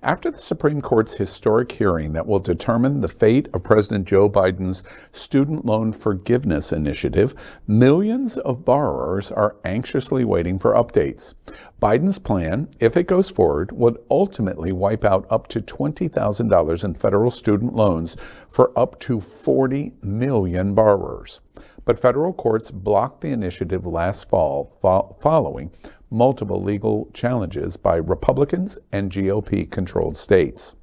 After the Supreme Court's historic hearing that will determine the fate of President Joe Biden's student loan forgiveness initiative, millions of borrowers are anxiously waiting for updates. Biden's plan, if it goes forward, would ultimately wipe out up to $20,000 in federal student loans for up to 40 million borrowers. But federal courts blocked the initiative last fall following multiple legal challenges by Republicans and GOP-controlled states.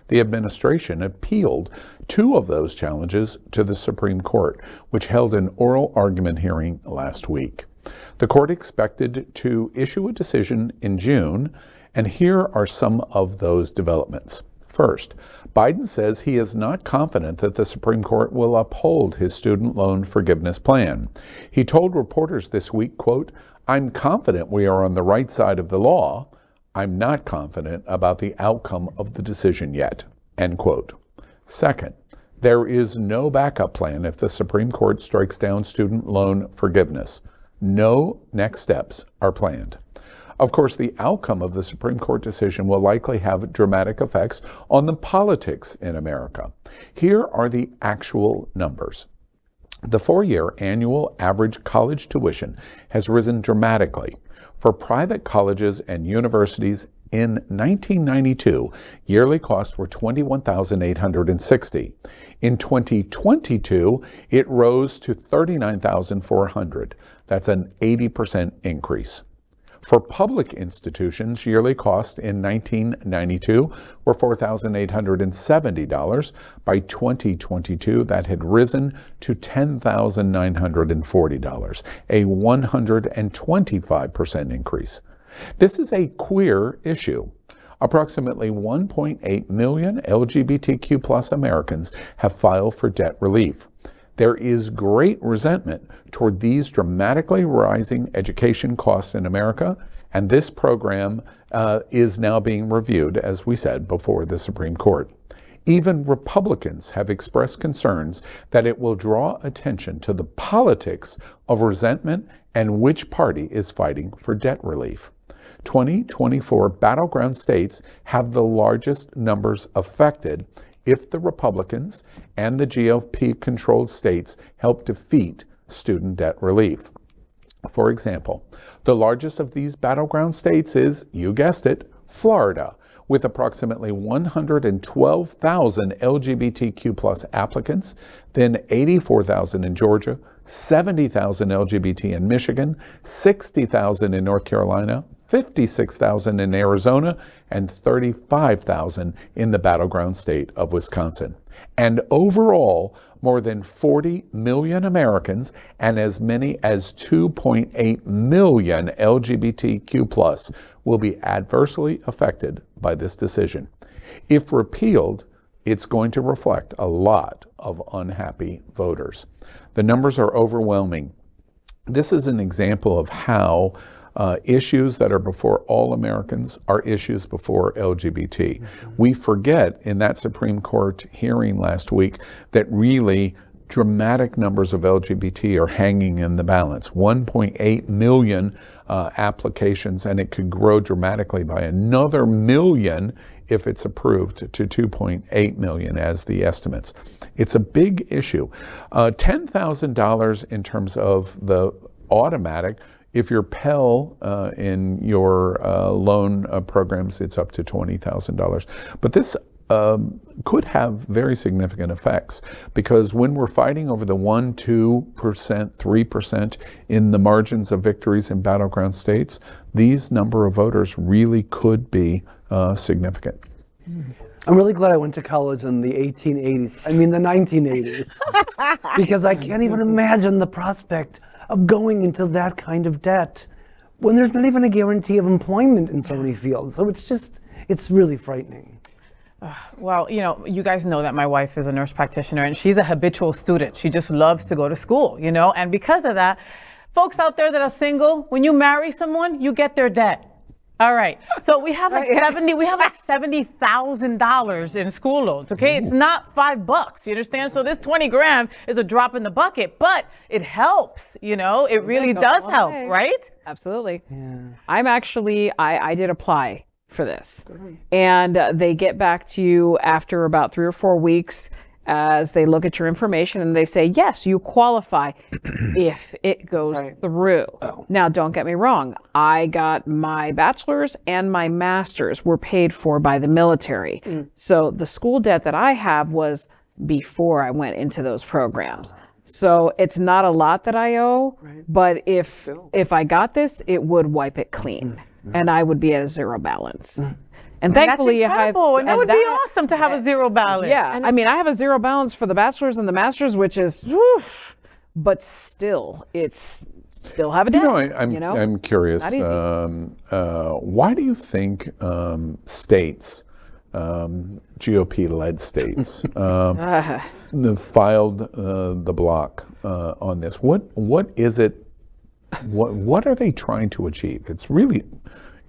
The administration appealed two of those challenges to the Supreme Court, which held an oral argument hearing last week. The court expected to issue a decision in June, and here are some of those developments. First, Biden says he is not confident that the Supreme Court will uphold his student loan forgiveness plan. He told reporters this week, quote, "I'm confident we are on the right side of the law. I'm not confident about the outcome of the decision yet," end quote. Second, there is no backup plan if the Supreme Court strikes down student loan forgiveness. No next steps are planned. Of course, the outcome of the Supreme Court decision will likely have dramatic effects on the politics in America. Here are the actual numbers. The four-year annual average college tuition has risen dramatically. For private colleges and universities in 1992, yearly costs were $21,860. In 2022, it rose to $39,400. That's an 80% increase. For public institutions, yearly costs in 1992 were $4,870. By 2022, that had risen to $10,940, a 125% increase. This is a queer issue. Approximately 1.8 million LGBTQ+ Americans have filed for debt relief. There is great resentment toward these dramatically rising education costs in America, and this program is now being reviewed, as we said, before the Supreme Court. Even Republicans have expressed concerns that it will draw attention to the politics of resentment and which party is fighting for debt relief. 2024 battleground states have the largest numbers affected if the Republicans and the GOP-controlled states help defeat student debt relief. For example, the largest of these battleground states is, you guessed it, Florida, with approximately 112,000 LGBTQ+ applicants, then 84,000 in Georgia, 70,000 LGBT in Michigan, 60,000 in North Carolina, 56,000 in Arizona, and 35,000 in the battleground state of Wisconsin. And overall, more than 40 million Americans and as many as 2.8 million LGBTQ+ will be adversely affected by this decision. If repealed, it's going to reflect a lot of unhappy voters. The numbers are overwhelming. This is an example of how issues that are before all Americans are issues before LGBT. Mm-hmm. We forget in that Supreme Court hearing last week that really dramatic numbers of LGBT are hanging in the balance. 1.8 million applications, and it could grow dramatically by another million if it's approved to 2.8 million as the estimates. It's a big issue. $10,000 in terms of the automatic. If you're Pell in your loan programs, it's up to $20,000. But this could have very significant effects, because when we're fighting over the 1%, 2%, 3% in the margins of victories in battleground states, these number of voters really could be significant. I'm really glad I went to college in the 1880s. I mean the 1980s, because I can't even imagine the prospect of going into that kind of debt when there's not even a guarantee of employment in so many fields. So it's really frightening. Well, you guys know that my wife is a nurse practitioner, and she's a habitual student. She just loves to go to school, and because of that, folks out there that are single, when you marry someone, you get their debt. All right. So we have like $70,000 in school loans. Okay. It's not $5. You understand? So this 20 grand is a drop in the bucket, but it helps, it really does help, right? Absolutely. Yeah. I did apply for this. And they get back to you after about 3 or 4 weeks as they look at your information and they say, yes, you qualify if it goes through. Now, don't get me wrong. I got my bachelor's and my master's were paid for by the military. So the school debt that I have was before I went into those programs. So it's not a lot that I owe, but if I got this, it would wipe it clean and I would be at a zero balance. And thankfully, that's incredible. And that would be awesome to have a zero balance. Yeah, I mean, I have a zero balance for the bachelor's and the master's, which is, but still, it's still have a debt. I'm curious. Why do you think states, GOP-led states, filed the block on this? What is it? What are they trying to achieve?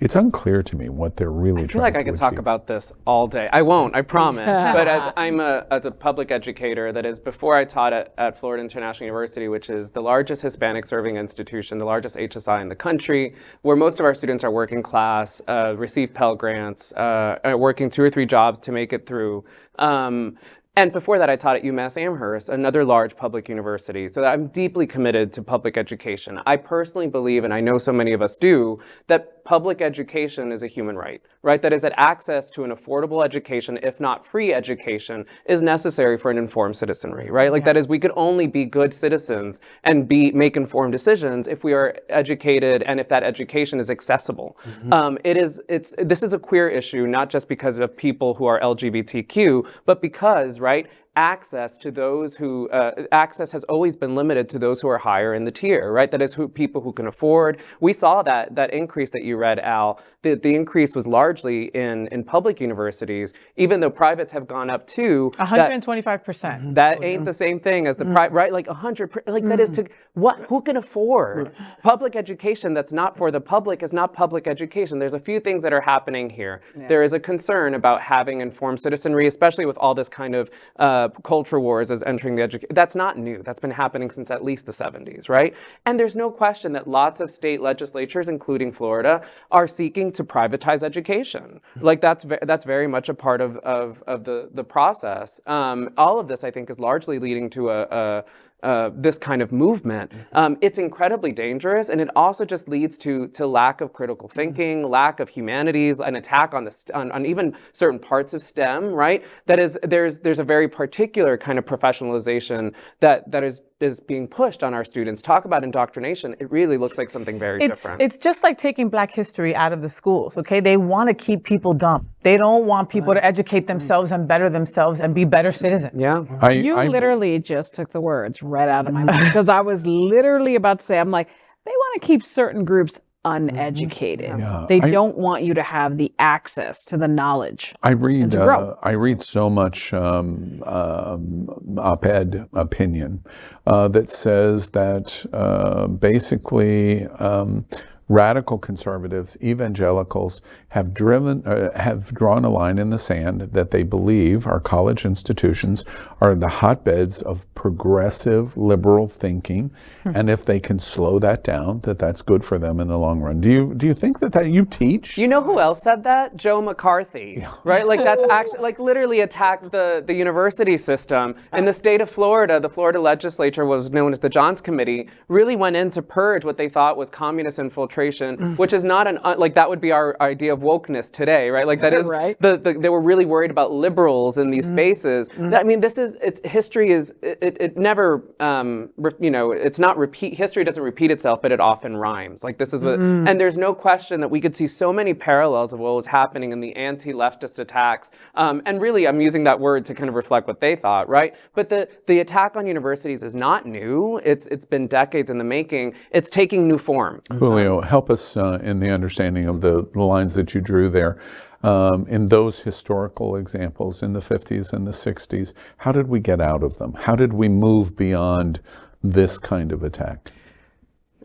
It's unclear to me what they're really trying to achieve. I feel like I could talk about this all day. I won't, I promise. But as a public educator, that is, before I taught at Florida International University, which is the largest Hispanic serving institution, the largest HSI in the country, where most of our students are working class, receive Pell Grants, working 2 or 3 jobs to make it through. And before that, I taught at UMass Amherst, another large public university. So I'm deeply committed to public education. I personally believe, and I know so many of us do, that public education is a human right? That is, that access to an affordable education, if not free education, is necessary for an informed citizenry, right? Like, that is, we could only be good citizens and make informed decisions if we are educated and if that education is accessible. This is a queer issue, not just because of people who are LGBTQ, but because, access to those who, access has always been limited to those who are higher in the tier, That is, people who can afford. We saw that increase that you read, Al, the increase was largely in public universities, even though privates have gone up to 125%. That ain't the same thing as the private, Like 100, that is who can afford? Public education that's not for the public is not public education. There's a few things that are happening here. There is a concern about having informed citizenry, especially with all this kind of culture wars as entering the education. That's not new. That's been happening since at least the 70s, And there's no question that lots of state legislatures, including Florida, are seeking to privatize education. That's very much a part of the process. All of this, I think, is largely leading to this kind of movement. It's incredibly dangerous, and it also just leads to lack of critical thinking, lack of humanities, an attack on even certain parts of STEM, That is, there's a very particular kind of professionalization that is being pushed on our students. Talk about indoctrination. It really looks like something very different. It's just like taking Black history out of the schools, okay? They want to keep people dumb. They don't want people to educate themselves and better themselves and be better citizens. Yeah. You literally just took the words right out of my mouth, because I was literally about to say, I'm like, they want to keep certain groups uneducated. They don't want you to have the access to the knowledge. I read so much op-ed opinion that says that basically radical conservatives, evangelicals, have drawn a line in the sand that they believe our college institutions are the hotbeds of progressive liberal thinking, and if they can slow that down, that's good for them in the long run. Do you think that you teach? You know who else said that? Joe McCarthy, That's actually literally attacked the university system. In the state of Florida, the Florida legislature was known as the Johns Committee, really went in to purge what they thought was communist infiltration, which is not that would be our idea of wokeness today, That is they were really worried about liberals in these spaces. I mean, history is it never it's not history doesn't repeat itself, but it often rhymes. This is and there's no question that we could see so many parallels of what was happening in the anti-leftist attacks. And really, I'm using that word to kind of reflect what they thought, But the attack on universities is not new. It's been decades in the making. It's taking new form. Julio, help us in the understanding of the lines that you drew there. In those historical examples in the 50s and the 60s, how did we get out of them? How did we move beyond this kind of attack?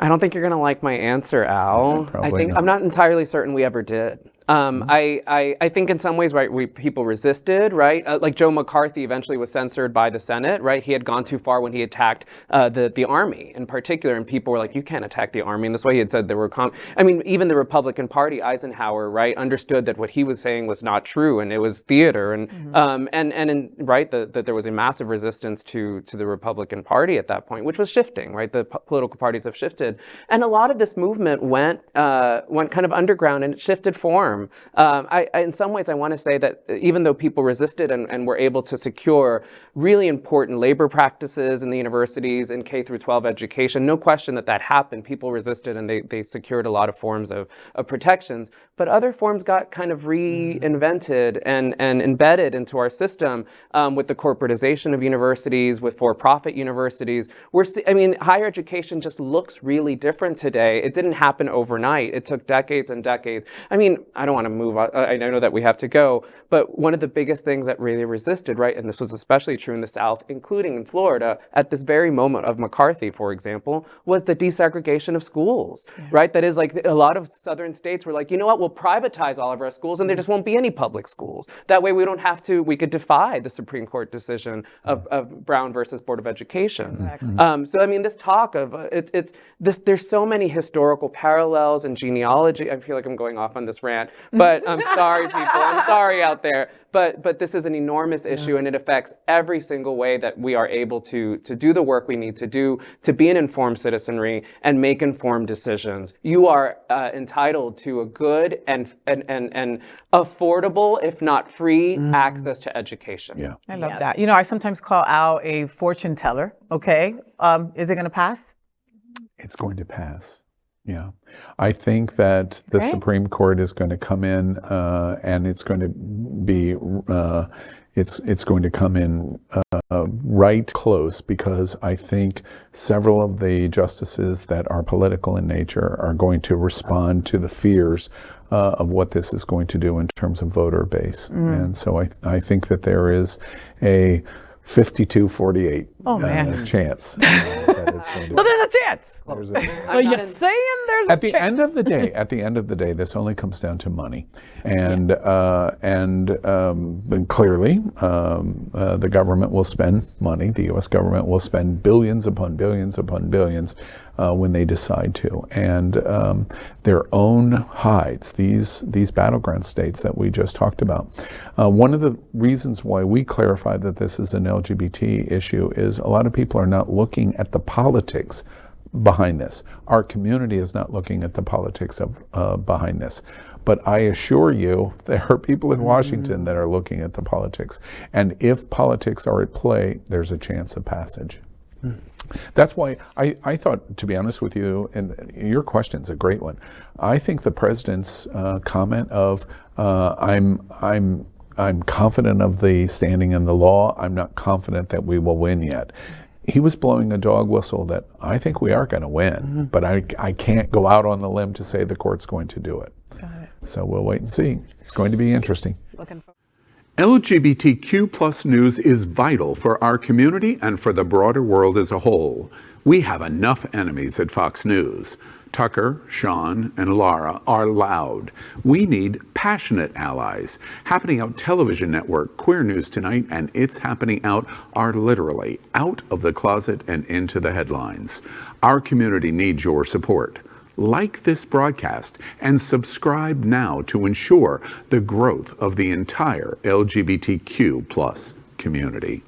I don't think you're going to like my answer, Al. Probably not. I'm not entirely certain we ever did. I think in some ways, right, people resisted, right? Like Joe McCarthy eventually was censored by the Senate, right? He had gone too far when he attacked the Army in particular, and people were like, you can't attack the Army in this way. He had said there were, even the Republican Party, Eisenhower, right, understood that what he was saying was not true, and it was theater, and that there was a massive resistance to the Republican Party at that point, which was shifting, right? The political parties have shifted, and a lot of this movement went kind of underground, and it shifted form. In some ways, I want to say that even though people resisted and were able to secure really important labor practices in the universities and K through 12 education, no question that happened. People resisted and they secured a lot of forms of protections. But other forms got kind of reinvented and embedded into our system with the corporatization of universities, with for-profit universities. Higher education just looks really different today. It didn't happen overnight. It took decades and decades. I don't want to move on. I know that we have to go, but one of the biggest things that really resisted, right, and this was especially true in the South, including in Florida, at this very moment of McCarthy, for example, was the desegregation of schools, right? That is, like, a lot of southern states were like, you know what, we'll privatize all of our schools and there just won't be any public schools. That way we could defy the Supreme Court decision of Brown versus Board of Education. Exactly. This talk of, there's so many historical parallels and genealogy. I feel like I'm going off on this rant, but I'm sorry, people. I'm sorry out there. But this is an enormous issue, and it affects every single way that we are able to do the work we need to do to be an informed citizenry and make informed decisions. You are entitled to a good and affordable, if not free, access to education. Yeah. I love that. I sometimes call Al a fortune teller. Okay, is it going to pass? It's going to pass. Yeah, I think that the Supreme Court is going to come in, and it's going to be, it's going to come in right close, because I think several of the justices that are political in nature are going to respond to the fears of what this is going to do in terms of voter base, and so I think that there is a 52-48 chance. That it's going to so there's a chance. So you're saying there's at the end of the day, this only comes down to money, and clearly the government will spend money. The U.S. government will spend billions upon billions upon billions when they decide to, and their own hides, these battleground states that we just talked about. One of the reasons why we clarify that this is an LGBT issue is a lot of people are not looking at the politics behind this. Our community is not looking at the politics of behind this. But I assure you, there are people in Washington that are looking at the politics. And if politics are at play, there's a chance of passage. That's why I thought, to be honest with you, and your question's a great one. I think the president's comment of I'm confident of the standing in the law. I'm not confident that we will win yet. He was blowing a dog whistle that I think we are going to win, but I can't go out on the limb to say the court's going to do it. So we'll wait and see. It's going to be interesting. LGBTQ plus news is vital for our community and for the broader world as a whole. We have enough enemies at Fox News. Tucker, Sean, and Laura are loud. We need passionate allies. Happening Out television network, Queer News Tonight, and It's Happening Out are literally out of the closet and into the headlines. Our community needs your support. Like this broadcast and subscribe now to ensure the growth of the entire LGBTQ plus community.